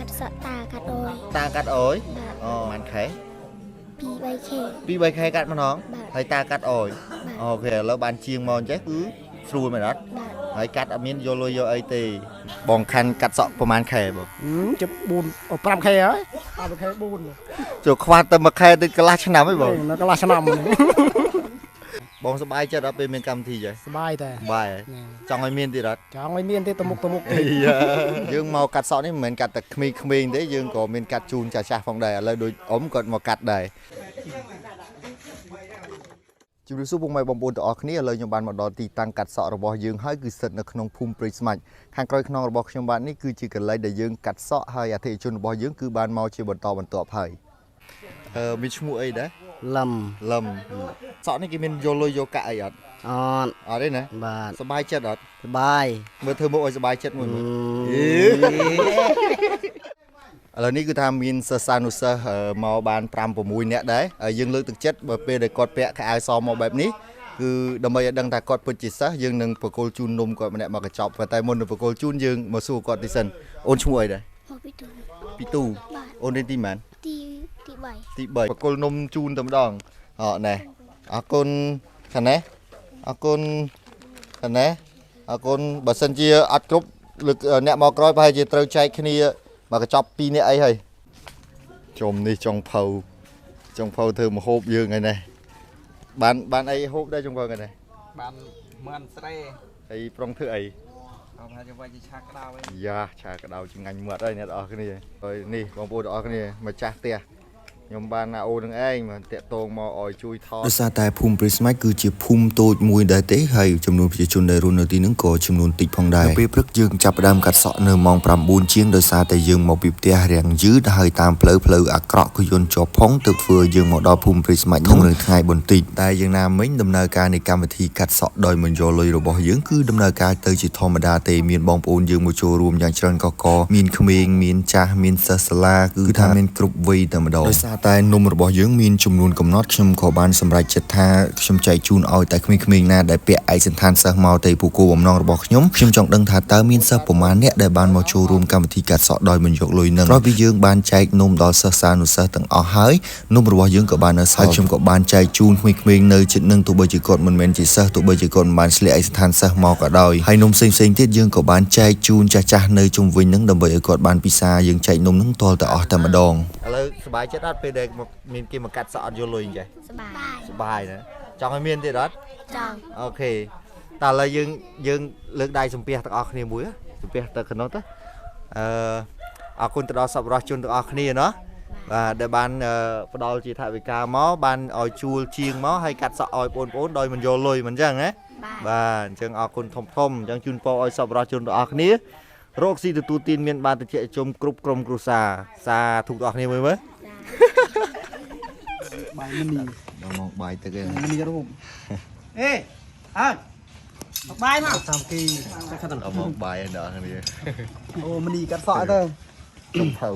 កាត់សក់តាកាត់អយតាកាត់អយអូមិនខែពី3ខែខែកាត់ម្ដងហើយតាកាត់អយអូខេឥឡូវបានជាងមកអញ្ចេះគឺស្រួលមែនអត់ហើយកាត់អត់មានយកលុយយកអីទេបងខាន់កាត់សក់ប្រហែលខែបងជិប4 5ខែហើយ5ខែ4ចូលខ្វះតែមួយខែទៅកន្លះឆ្នាំហីបងនៅកន្លះឆ្នាំបងសប្បាយចិត្តអត់ពេលមានកម្មវិធីចឹងសប្បាយតែបាយចង់ឲ្យមានទៀតអត់ចង់ឲ្យមានទេទៅមុខទេយើងមកកាត់សក់នេះមិនមែនកាត់តែក្មេងៗទេយើងក៏មានកាត់ជូនចាស់ៗផងដែរឥឡូវដូចអ៊ំគាត់មកកាត់ដែរជំរាបសួរពុកម៉ែបងប្អូនទាំងអស់គ្នាឥឡូវខ្ញុំបានមកដល់ទីតាំងកាត់សក់របស់យើងហើយគឺស្ថិតនៅក្នុងភូមិព្រៃស្មាច់ខាងក្រោយខ្នងរបស់ខ្ញុំបាទនេះគឺជាកន្លែងដែលយើងកាត់សក់ហើយអតិថិជនរបស់យើងគឺបានមកជាបន្តបន្ទាប់ហើយមានឈ្មោះអីដែរលឹមសក់នេះគេមានយកលុយយកកាក់អីអត់អត់ទេណាបាទសប្បាយចិត្តអត់សប្បាយមើលធ្វើមុខឲ្យសប្បាយចិត្តមួយមើលឥឡូវនេះគឺថាមានសិស្សានុសិស្សមកបាន5 6នាក់ដែរហើយយើងលើកទឹកចិត្តបើពេលដែលគាត់ពាក់ខោអាវសមកបែបនេះគឺដើម្បីឲ្យដឹងថាគាត់ពិតជាសិស្សយើងនឹងបកគលជូននំគាត់ម្នាក់មកកញ្ចប់តែមុននឹងបកគលជូនយើងមកសួរគាត់ទីសិនអូនឈ្មោះអីដែរពីទូអូនរៀនទីម៉ានទី3បកគលនំជូនតែម្ដងណែអរគុណខាងនេះអរគុណខាងនេះអរគុណបើសិនជាអត់គ្រប់អ្នកមកក្រោយប្រហែលជាត្រូវចែកគ្នាមកកញ្ចប់2នាក់អីហើយជុំនេះចុងភៅធ្វើមហូបយើងហើយនេះបានអីហូបដែរចុងភៅហ្នឹងនេះបានមិនស្រែហើយប្រុងធ្វើអីអត់ថាទៅវាយឆាក្តៅវិញយ៉ាឆាក្តៅចងាញ់មាត់ហើយអ្នកទាំងអស់គ្នាហើយនេះបងប្អូនទាំងអស់គ្នាម្ចាស់ផ្ទះខ្ញុំបានណាអូនឹងឯងមកតាក់តងមកឲ្យជួយថតដោយសារតែភូមិព្រៃស្មាច់គឺជាភូមិតូចមួយដែរទេហើយចំនួនប្រជាជនដែលរស់នៅទីនោះក៏ចំនួនតិចផងដែរពេលព្រឹកយើងចាប់ផ្ដើមកាត់សក់នៅម៉ោង9ជាងដោយសារតែយើងមកពីផ្ទះរាំងយឺតហើយតាមផ្លូវអាក្រក់ក៏យន្តជាប់ផងទើបធ្វើយើងមកដល់ភូមិព្រៃស្មាច់ក្នុងរឿងថ្ងៃបន្តិចតែយ៉ាងណាមិញដំណើរការនៃកម្មវិធីកាត់សក់ដោយមិនយកលុយរបស់យើងគឺដំណើរការទៅជាធម្មតាទេមានបងប្អូនយើងមកចូលរួមយ៉ាងច្រើនកកមានក្មេងមានចាស់មានសិស្សសាលាគឺថាមានគ្រប់វ័យតែម្ដងដោយសារតែនំរបស់យើងមានចំនួនកំណត់ខ្ញុំក៏បានសម្រេចចិត្តថាខ្ញុំចែកជូនឲ្យតែក្មេងៗណាដែលពាក់ឯកសណ្ឋានសិស្សមកទៅពូគោបំណងរបស់ខ្ញុំចង់ដឹងថាតើមានសិស្សប្រមាណអ្នកដែលបានមកចូលរួមកម្មវិធីកាត់សក់ដោយមិនយកលុយនឹងក្រោយពីយើងបានចែកនំដល់សិស្សានុសិស្សទាំងអស់ហើយនំរបស់យើងក៏បាននៅសល់ខ្ញុំក៏បានចែកជូនក្មេងៗនៅជិតនឹងទោះបីជាគាត់មិនមែនជាសិស្សទោះបីជាគាត់មិនបានស្លៀកឯកសណ្ឋានសិស្សមកក៏ដោយហើយនំផ្សេងៗទៀតយើងក៏បានចែកជូនចាស់ៗនៅជុំវិញនឹងដើម្បីឲ្យគាត់បានពិសាយើងចែកនំនឹងទាល់តែអស់តែម្ដងឥឡូវសប្បាយចិត្តអត់ពេលដែលមានគេមកកាត់សក់អត់យកលុយអញ្ចឹងសប្បាយណាចង់ឲ្យមានទៀតអត់ចង់អូខេតែឥឡូវយើងលើកដៃសំពះទាំងអស់គ្នាមួយសំពះទៅក្នុងទៅអរគុណទៅដល់សប្បុរសជនទាំងអស់គ្នាណាបាទដែលបានផ្ដល់ជាថវិកាមកបានឲ្យជួលជាងមកហើយកាត់សក់ឲ្យបងប្អូនដោយមិនយកលុយមិនអញ្ចឹងណាបាទអញ្ចឹងអរគុណធំអញ្ចឹងជូនពរឲ្យសប្បុរសជនទាំងអស់គ្នារកស៊ីទទួលទានមានបានតិចជុំគ្រប់ក្រុមគ្រួសារសាធុទាំងអស់គ្នាមើលបាយមីនីមកបាយទៅគេមីនីរូបអេអើមកបាយមកតាមគីមកបាយដល់គ្នាអូមីនីកាត់សក់ទៅចំភៅ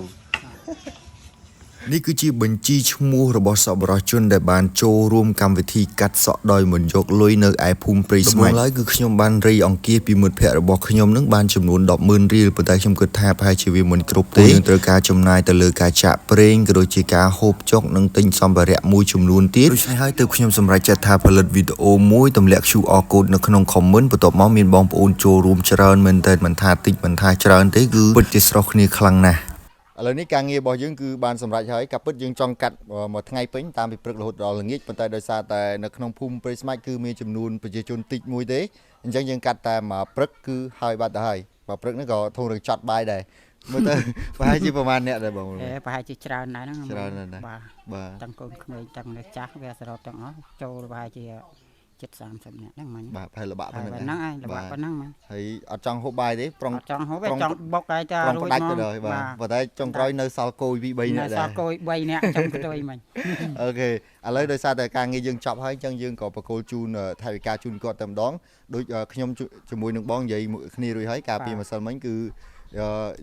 នេះគឺជាបញ្ជីឈ្មោះរបស់សប្បុរសជនដែលបានចូលរួមកម្មវិធីកាត់សក់ដោយមិនយកលុយនៅឯភូមិព្រៃស្មាច់ឡើយគឺខ្ញុំបានរៃអង្គាសពីមិត្តភ័ក្តិរបស់ខ្ញុំនឹងបានចំនួន 10,000 រៀលប៉ុន្តែខ្ញុំគិតថាប្រហែលជាវាមិនគ្រប់ទេយើងត្រូវការចំណាយទៅលើការចាក់ប្រេងក៏ដូចជាការហូបចុកនិងទិញសម្ភារៈមួយចំនួនទៀតដូច្នេះហើយទើបខ្ញុំសម្រេចចិត្តថាផលិតវីដេអូមួយទម្លាក់ QR code នៅក្នុង comment បន្ទាប់មកមានបងប្អូនចូលរួមច្រើនមែនទែនមិនថាតិចមិនថាច្រើនទេគឺពិតជាស្រស់គ្នាខ្លាំងណាស់ឥឡូវនេះការងាររបស់យើងគឺបានសម្រេចហើយការពិតយើងចង់កាត់មួយថ្ងៃពេញតាមពីព្រឹករហូតដល់ល្ងាចប៉ុន្តែដោយសារតែនៅក្នុងភូមិព្រៃស្មាច់គឺមានចំនួនប្រជាជនតិចមួយទេអញ្ចឹងយើងកាត់តែមួយព្រឹកគឺហើយបាត់ទៅហើយបើព្រឹកនេះក៏ធំរឿងចត់បាយដែរមើលទៅប្រហែលជាប្រហែលអ្នកដែរបងប្រហែលជាច្រើនដែរហ្នឹងច្រើនដែរបាទទាំងកូនក្មេងទាំងអ្នកចាស់វាសរុបទាំងអស់ចូលប្រហែលជា30នាក់ហ្នឹងមិញបាទប្រហែលល្បាក់ប៉ុណ្ណឹងហ្នឹងឯងល្បាក់ប៉ុណ្ណឹងមិញហើយអត់ចង់ហូបបាយទេប្រុងចង់ហូបទេចង់បុកតែចារួចមកបាទប៉ុន្តែចុងក្រោយនៅសល់គោយ2 3នាក់ដែរសល់គោយ3នាក់ចង់ទៅមិញអូខេឥឡូវដោយសារតែការងារយើងចប់ហើយអញ្ចឹងយើងក៏បកគោលជូនថវិកាជូនគាត់តែម្ដងដូចខ្ញុំជាមួយនឹងបងនិយាយគ្នារួចហើយការពីម្សិលមិញគឺ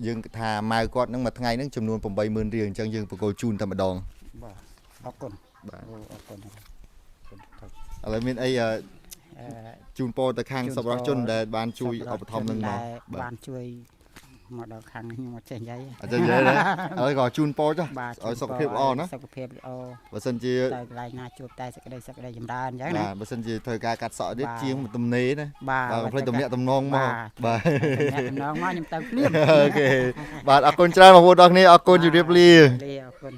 យើងថាម៉ៅគាត់នឹងមួយថ្ងៃនឹងចំនួន 80,000 រៀលអញ្ចឹងយើងបកគោលជូនតែម្ដងបាទអរគុណបាទអរគុណឥឡូវមានអីជូនពរទៅខាងសប្បុរសជនដែលបានជួយឧបត្ថម្ភនឹងមកបានជួយ មកដល់ខាងខ្ញុំមកចេះយាយ អញ្ចឹងនិយាយណាហើយក៏ជូនពរចុះ បាទ ឲ្យសុខភាពល្អណា សុខភាពល្អ បើសិនជា តែកន្លែងណាជួបតែសេចក្តីចម្រើនអញ្ចឹងណា បាទបើសិនជាត្រូវការកាត់សក់ទៀត បាទ ជាងទំនេរណា បាទ បាទផ្លេចតំណាក់តំណងមក បាទ តំណងមកខ្ញុំទៅភ្លាម អូខេបាទអរគុណច្រើនបងប្អូនទាំងអស់គ្នាអរគុណជម្រាបលា លាអរគុណ